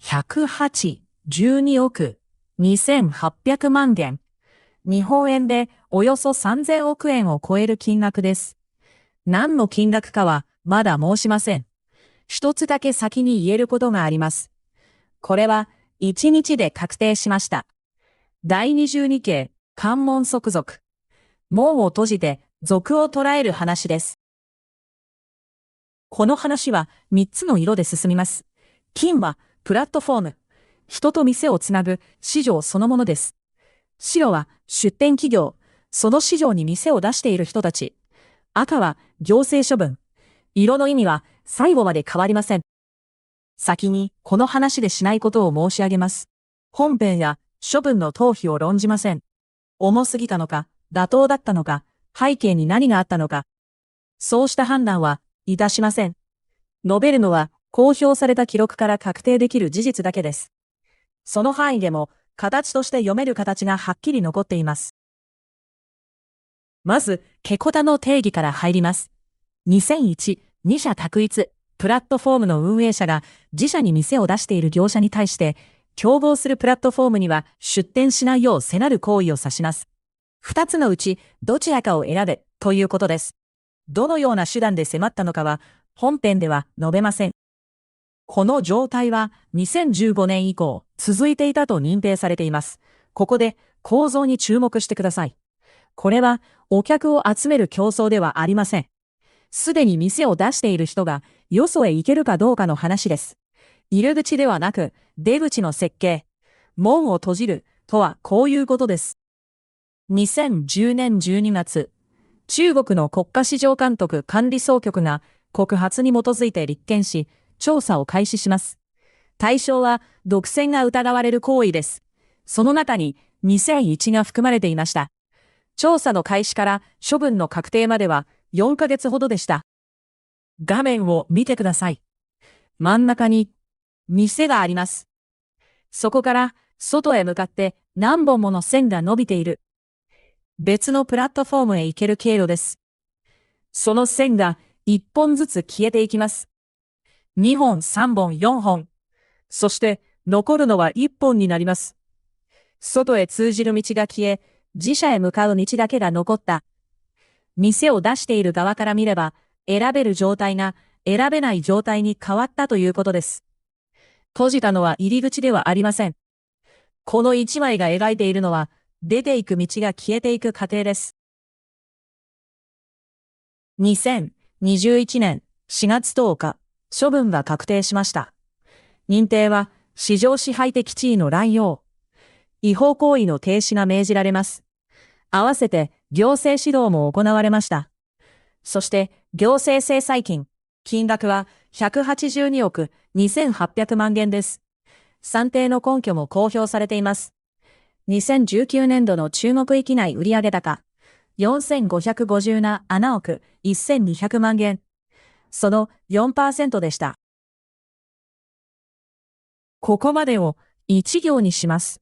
108、12億、2800万元。日本円でおよそ3000億円を超える金額です。何の金額かはまだ申しません。一つだけ先に言えることがあります。これは1日で確定しました。第22系、関門即属。門を閉じて賊を捕らえる話です。この話は3つの色で進みます。金はプラットフォーム。人と店をつなぐ市場そのものです。白は出店企業。その市場に店を出している人たち。赤は行政処分。色の意味は最後まで変わりません。先にこの話でしないことを申し上げます。本編や処分の逃避を論じません。重すぎたのか、妥当だったのか、背景に何があったのか。そうした判断はいたしません。述べるのは公表された記録から確定できる事実だけです。その範囲でも形として読める形がはっきり残っています。まず、ケコタの定義から入ります。2001、二者択一、プラットフォームの運営者が自社に店を出している業者に対して、競合するプラットフォームには出店しないよう迫る行為を指します。二つのうちどちらかを選べということです。どのような手段で迫ったのかは本編では述べません。この状態は2015年以降続いていたと認定されています。ここで構造に注目してください。これはお客を集める競争ではありません。すでに店を出している人がよそへ行けるかどうかの話です。入り口ではなく出口の設計。門を閉じるとはこういうことです。2010年12月、中国の国家市場監督管理総局が告発に基づいて立件し、調査を開始します。対象は独占が疑われる行為です。その中に2001が含まれていました。調査の開始から処分の確定までは4ヶ月ほどでした。画面を見てください。真ん中に店があります。そこから外へ向かって何本もの線が伸びている。別のプラットフォームへ行ける経路です。その線が1本ずつ消えていきます。2本、3本、4本。そして残るのは1本になります。外へ通じる道が消え、自社へ向かう道だけが残った。店を出している側から見れば、選べる状態が選べない状態に変わったということです。閉じたのは入り口ではありません。この1枚が描いているのは、出ていく道が消えていく過程です。2021年4月10日、処分が確定しました。認定は市場支配的地位の乱用、違法行為の停止が命じられます。合わせて行政指導も行われました。そして行政制裁金額は182億2800万元です。算定の根拠も公表されています。2019年度の中国域内売上高、4557億1200万元。その 4% でした。ここまでを1行にします。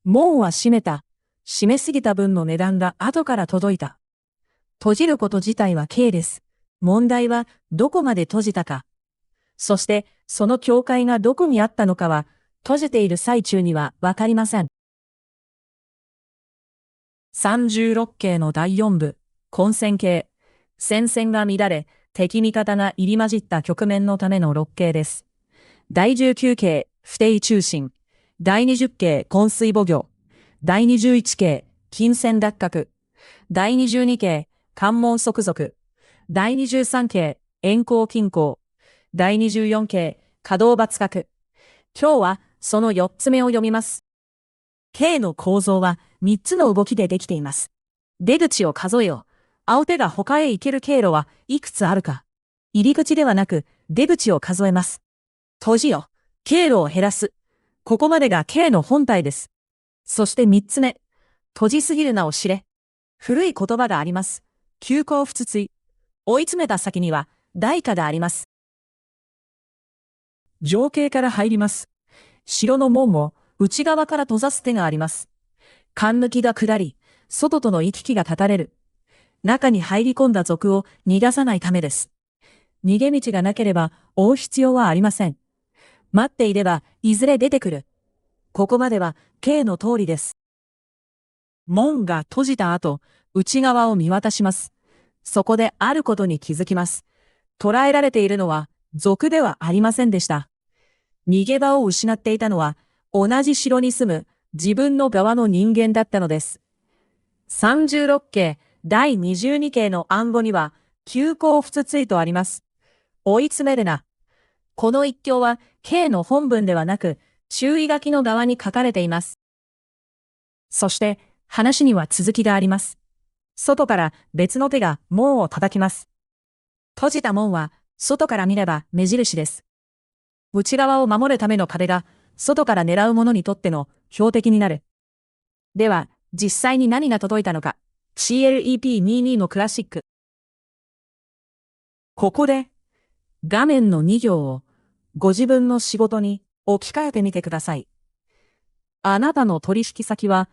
門は閉めた。閉めすぎた分の値段が後から届いた。閉じること自体は軽です。問題はどこまで閉じたか。そしてその境界がどこにあったのかは閉じている最中にはわかりません。36系の第4部、混戦系。戦線が乱れ、敵味方が入り混じった局面のための6系です。第19系、不定中心。第20系、昏睡母行。第21系、金銭脱角。第22系、関門即属。第23系、円行均衡。第24系、可動抜角。今日はその4つ目を読みます。K の構造は3つの動きでできています。出口を数えよ。青手が他へ行ける経路はいくつあるか。入り口ではなく出口を数えます。閉じよ。経路を減らす。ここまでが K の本体です。そして3つ目。閉じすぎるなを知れ。古い言葉があります。急行不追。追い詰めた先には代価があります。情景から入ります。城の門を内側から閉ざす手があります。勘抜きが下り、外との行き来が断たれる。中に入り込んだ賊を逃がさないためです。逃げ道がなければ追う必要はありません。待っていれば、いずれ出てくる。ここまでは、K の通りです。門が閉じた後、内側を見渡します。そこであることに気づきます。捕えられているのは、賊ではありませんでした。逃げ場を失っていたのは、同じ城に住む自分の側の人間だったのです。36系、第22系の暗号には、急行不ついとあります。追い詰めるな。この一行は、K の本文ではなく、注意書きの側に書かれています。そして、話には続きがあります。外から別の手が門を叩きます。閉じた門は、外から見れば目印です。内側を守るための壁が、外から狙う者にとっての標的になる。では、実際に何が届いたのか。CLEP22 のクラシック。ここで、画面の2行を、ご自分の仕事に置き換えてみてください。あなたの取引先は、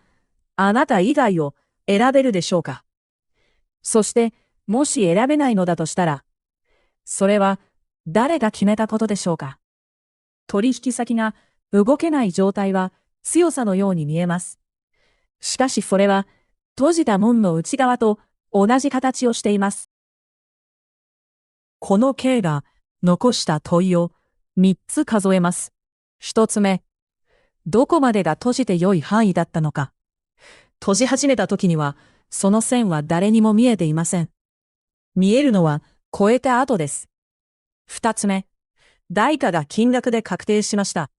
あなた以外を選べるでしょうか。そして、もし選べないのだとしたら、それは誰が決めたことでしょうか。取引先が動けない状態は強さのように見えます。しかしそれは閉じた門の内側と同じ形をしています。この K が残した問いを3つ数えます。1つ目、どこまでが閉じて良い範囲だったのか。閉じ始めた時には、その線は誰にも見えていません。見えるのは超えた後です。2つ目、代価が金額で確定しました。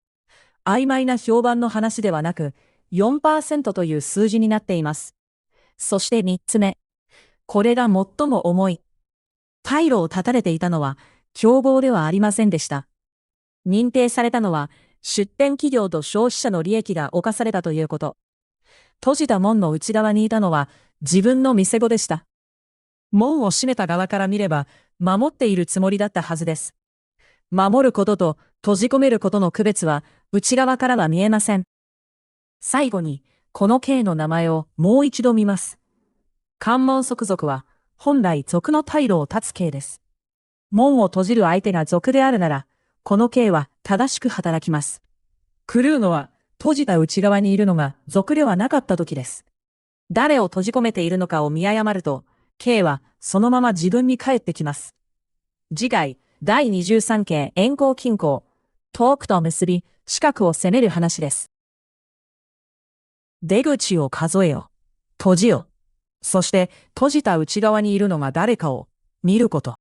曖昧な評判の話ではなく、4% という数字になっています。そして3つ目、これが最も重い。退路を断たれていたのは、凶暴ではありませんでした。認定されたのは、出店企業と消費者の利益が侵されたということ。閉じた門の内側にいたのは、自分の見せ子でした。門を閉めた側から見れば、守っているつもりだったはずです。守ることと閉じ込めることの区別は、内側からは見えません。最後に、このKの名前をもう一度見ます。関門即属は、本来賊の退路を断つKです。門を閉じる相手が賊であるなら、このKは正しく働きます。狂うのは、閉じた内側にいるのが賊ではなかった時です。誰を閉じ込めているのかを見誤ると、Kはそのまま自分に返ってきます。次回、第23系円行均衡、遠くと結び、近くを攻める話です。出口を数えよ。閉じよ。そして、閉じた内側にいるのが誰かを見ること。